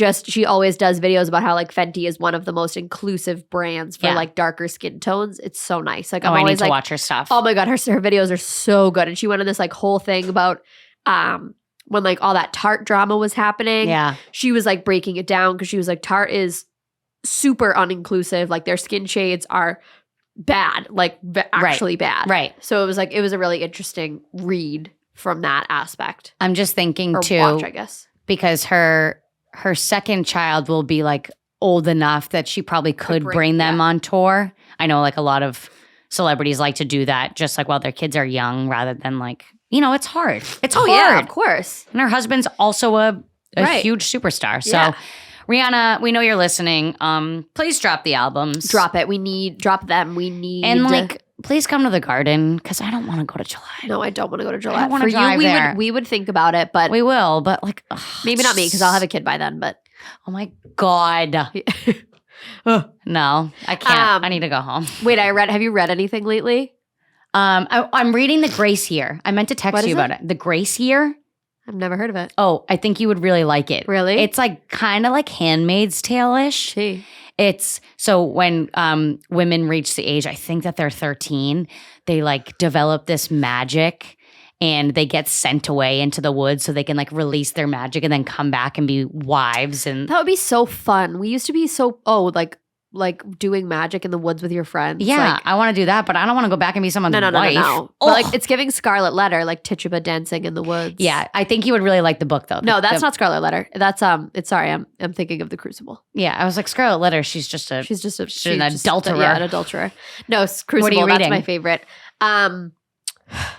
always does videos about how like Fenty is one of the most inclusive brands for Yeah. like darker skin tones. It's so nice. Like Oh, I'm I need always to like, watch her stuff. oh my God, her videos are so good. And she went on this like whole thing about when like all that Tarte drama was happening. Yeah. She was like breaking it down because she was like, Tarte is super uninclusive. Like their skin shades are bad, like actually bad. Right. So it was a really interesting read from that aspect. I'm just thinking Or too, watch, I guess. because her second child will be like old enough that she probably could bring them on tour. I know like a lot of celebrities like to do that just like while their kids are young rather than like, it's hard. It's hard. Yeah, of course. And her husband's also a Right. huge superstar. So Yeah. Rihanna, we know you're listening. Please drop the albums. Drop it. Drop them. We need. And like, please come to the Garden because I don't want to go to July. No, I don't want to go to I Gillette. don't wanna For drive you, there. we would think about it, but We will, but like, ugh, maybe not me because I'll have a kid by then. But Oh my God. No, I can't. I need to go home. wait, have you read anything lately? I'm reading The Grace Year. I meant to text What you is about it. The Grace Year. I've never heard of it. Oh, I think you would really like it. Really? It's like kind of like Handmaid's Tale-ish. Gee. It's so when women reach the age, I think that they're 13, they like develop this magic and they get sent away into the woods so they can like release their magic and then come back and be wives. And That would be so fun. We used to be so like doing magic in the woods with your friends. yeah, Like, I want to do that, but I don't want to go back and be someone's no. wife. But Ugh. like it's giving Scarlet Letter, like Tituba dancing in the woods. Yeah, I think you would really like the book though. No, that's not Scarlet Letter. That's it's sorry. I'm thinking of the Crucible. Yeah, I was like Scarlet Letter. She's just an adulterer. Yeah, an adulterer. No, Crucible. What are you That's reading? my favorite.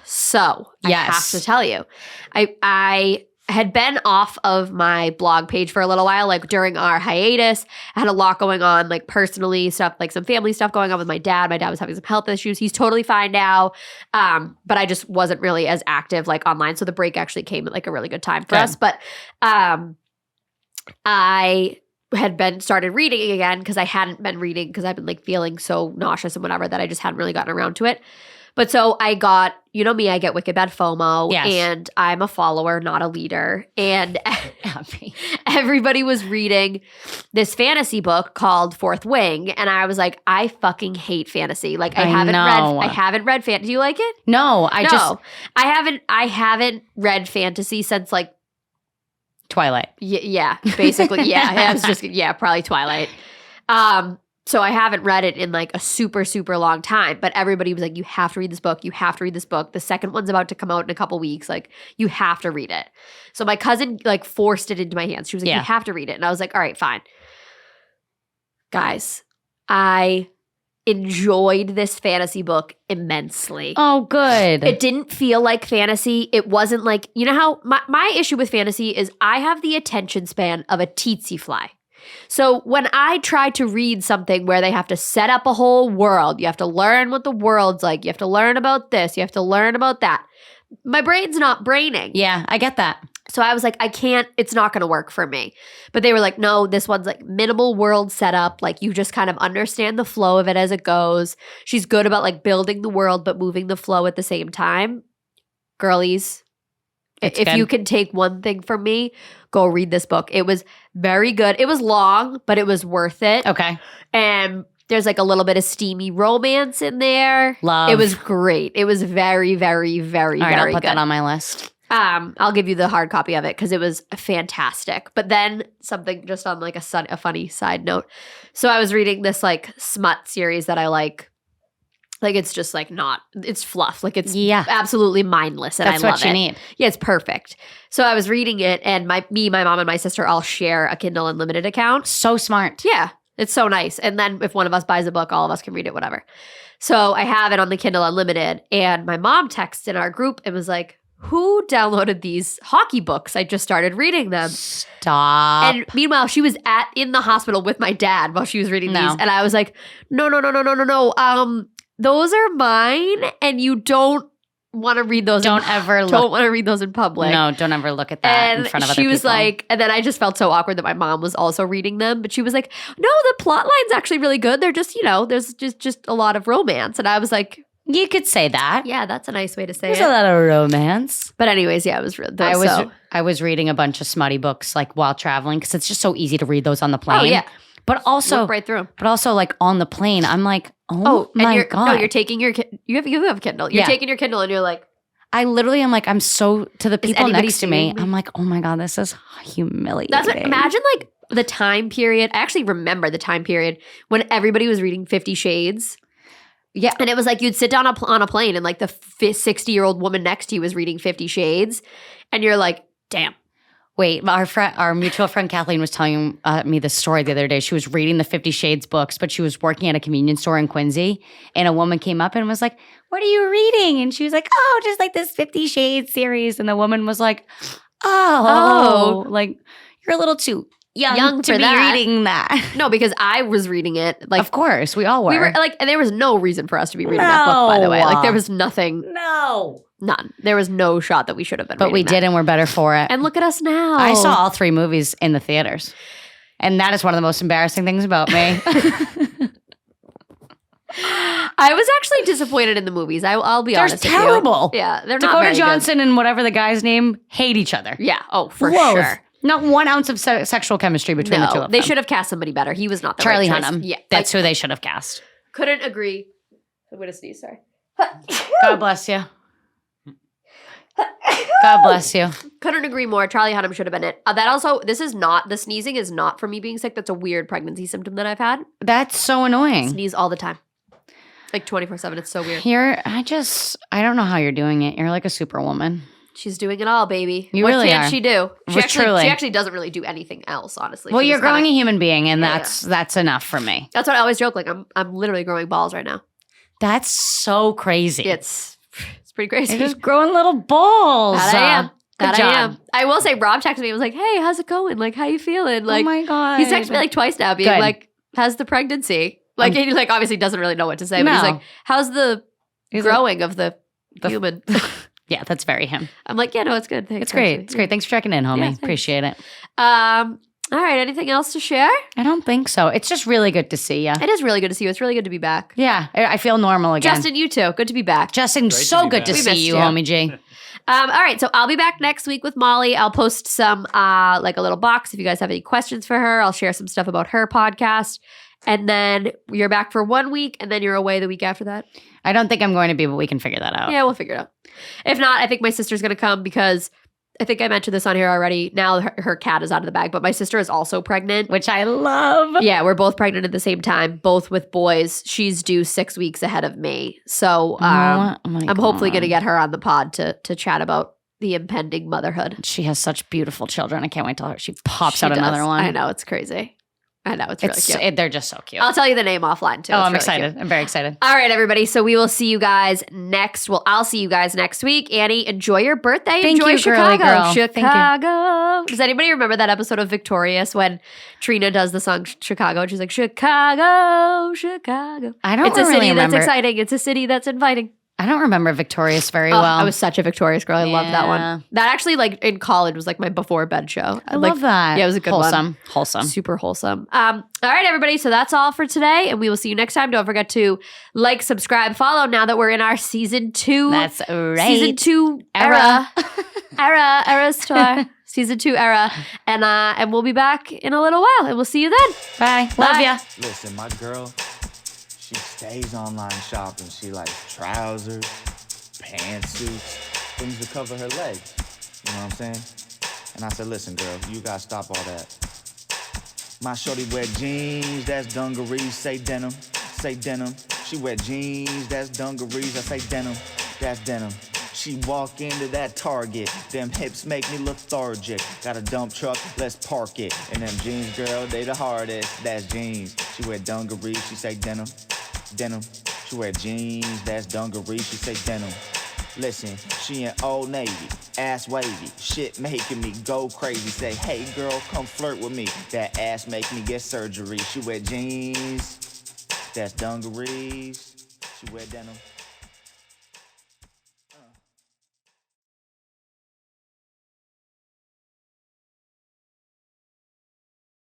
So I Yes. have to tell you, I had been off of my blog page for a little while, like during our hiatus. I had a lot going on, like personally stuff, like some family stuff going on with my dad. My dad was having some health issues. He's totally fine now. But I just wasn't really as active like online. So the break actually came at like a really good time for us. But I had started reading again because I hadn't been reading because I've been like feeling so nauseous and whatever that I just hadn't really gotten around to it. But so I got, you know me, I get wicked bad FOMO, and I'm a follower, not a leader. And everybody was reading this fantasy book called Fourth Wing, and I was like, I fucking hate fantasy. Like I haven't read fantasy. Do you like it? No, I haven't read fantasy since like Twilight. Yeah, basically. Yeah, it was probably Twilight. So I haven't read it in like a super, super long time, but everybody was like, you have to read this book. You have to read this book. The second one's about to come out in a couple weeks. Like, you have to read it. So my cousin like forced it into my hands. She was like, you have to read it. And I was like, all right, fine. Guys, I enjoyed this fantasy book immensely. Oh, good. It didn't feel like fantasy. It wasn't like, you know how my issue with fantasy is I have the attention span of a tsetse fly. So when I try to read something where they have to set up a whole world, you have to learn what the world's like, you have to learn about this, you have to learn about that, my brain's not braining. Yeah, I get that. So I was like, it's not going to work for me. But they were like, no, this one's like minimal world setup. Like you just kind of understand the flow of it as it goes. She's good about like building the world, but moving the flow at the same time. Girlies, if you can take one thing from me, go read this book. It was very good. It was long, but it was worth it. Okay. And there's like a little bit of steamy romance in there. Love. It was great. It was very, very, very, All right, very I'll put good. that on my list. I'll give you the hard copy of it because it was fantastic. But then something just on like a funny side note. So I was reading this like smut series that I like. Like it's just like it's fluff. Like it's absolutely mindless and That's I love what you it. need. Yeah, it's perfect. So I was reading it and my mom and my sister all share a Kindle Unlimited account. So smart. Yeah, it's so nice. And then if one of us buys a book, all of us can read it, whatever. So I have it on the Kindle Unlimited and my mom texted in our group and was like, who downloaded these hockey books? I just started reading them. Stop. And meanwhile, she was in the hospital with my dad while she was reading these. And I was like, no. Those are mine, and you don't want to read those. Don't want to read those in public. No, don't ever look at that in front of other people. She was like, and then I just felt so awkward that my mom was also reading them. But she was like, no, the plot line's actually really good. They're just, there's just a lot of romance. And I was like, you could say that. Yeah, that's a nice way to say There's a lot of romance. But anyways, yeah, it was real. I was reading a bunch of smutty books like while traveling because it's just so easy to read those on the plane. Oh yeah. But also, look right through them. But also, like on the plane, I'm like, my God. No, you're taking your you have a Kindle. You're taking your Kindle and you're like, I literally am like, I'm so to the people next to me. Me? I'm like, oh my God, this is humiliating. Imagine like the time period. I actually remember the time period when everybody was reading 50 Shades. Yeah, and it was like you'd sit down on a plane and like the 60-year-old woman next to you was reading 50 Shades, and you're like, damn. Wait, our mutual friend Kathleen was telling me this story the other day. She was reading the 50 Shades books, but she was working at a convenience store in Quincy, and a woman came up and was like, what are you reading? And she was like, oh, just like this 50 Shades series. And the woman was like, oh. Like, you're a little too young to be reading that. No, because I was reading it. Like, of course, we all were. We were like, and there was no reason for us to be reading that book, by the way. Like, there was nothing. None. There was no shot that we should have been But we did, and we're better for it. And look at us now. I saw all 3 movies in the theaters. And that is one of the most embarrassing things about me. I was actually disappointed in the movies. I'll be honest with you. They're terrible. Yeah, they're not Dakota very Johnson good. and whatever the guy's name hate each other. Yeah. Oh, for sure. Not 1 ounce of sexual chemistry between the two of them. They should have cast somebody better. He was not the Charlie right choice. Hunnam. Yeah, that's who they should have cast. Couldn't agree. I'm going to sneeze, sorry. God bless you. God bless you. Couldn't agree more. Charlie Hunnam should have been it. The sneezing is not from me being sick. That's a weird pregnancy symptom that I've had. That's so annoying. Sneeze all the time. Like 24/7. It's so weird. I don't know how you're doing it. You're like a superwoman. She's doing it all, baby. You what really can't are. She do? She Truly. actually doesn't really do anything else, honestly. Well, you're growing a human being, and that's enough for me. That's what I always joke. Like I'm literally growing balls right now. That's so crazy. It's pretty crazy. You're just growing little balls. That I am. That Good I job. am. I will say, Rob texted me and was like, hey, how's it going? Like, how you feeling? Like, oh my God. he's texted me like twice now being Good. like, how's the pregnancy? Like, he like obviously doesn't really know what to say, but he's No. like, how's the He's growing of the the- human? Yeah, that's very him. I'm like, yeah, no, it's good. Thanks. It's great. actually. It's great. Thanks for checking in, homie. Yeah, thanks. Appreciate it. All right. Anything else to share? I don't think so. It's just really good to see you. It is really good to see you. It's really good to be back. Yeah, I feel normal again. Justin, you too. Good to be back. Justin, Great to so be good back. to We see missed you, you. homie G. All right, so I'll be back next week with Molly. I'll post some like a little box if you guys have any questions for her. I'll share some stuff about her podcast. And then you're back for 1 week, and then you're away the week after that. I don't think I'm going to be, but we can figure that out. Yeah, we'll figure it out. If not, I think my sister's going to come because I think I mentioned this on here already. Now her cat is out of the bag, but my sister is also pregnant. Which I love. Yeah, we're both pregnant at the same time, both with boys. She's due 6 weeks ahead of me. So Oh my I'm hopefully going to God. get her on the pod to chat about the impending motherhood. She has such beautiful children. I can't wait till she pops She out does. another one. I know, it's crazy. I know, it's really cute. They're just so cute. I'll tell you the name offline too. oh, It's I'm really excited. cute. I'm very excited. All right, everybody. So we will see you guys next. Well, I'll see you guys next week. Annie, enjoy your birthday. Thank enjoy you, girly Chicago. girl. Thank you. Chicago. Does anybody remember that episode of Victorious when Trina does the song Chicago? And she's like, Chicago, Chicago. I don't It's a really city remember. that's exciting. It's a city that's inviting. I don't remember Victorious very Oh, well. I was such a Victorious girl. I loved that Yeah. one. That actually, like in college, was like my before bed show. I like, love that. Yeah, it was a good one. Wholesome. Super wholesome. All right, everybody. So that's all for today, and we will see you next time. Don't forget to like, subscribe, follow. Now that we're in our season 2, That's right. season 2 era, era star, season 2 era, and we'll be back in a little while, and we'll see you then. Bye. Love Bye. ya. Listen, my girl, she stays online shopping. She likes trousers, pantsuits, things to cover her legs. You know what I'm saying? And I said, listen, girl, you gotta stop all that. My shorty wear jeans, that's dungarees, say denim, say denim. She wear jeans, that's dungarees, I say denim, that's denim. She walk into that Target, them hips make me lethargic. Got a dump truck, let's park it. And them jeans, girl, they the hardest, that's jeans. She wear dungarees, she say denim, denim. She wear jeans, that's dungarees, she say denim. Listen, she in Old Navy, ass wavy, shit making me go crazy. Say, hey girl, come flirt with me. That ass make me get surgery. She wear jeans, that's dungarees, she wear denim.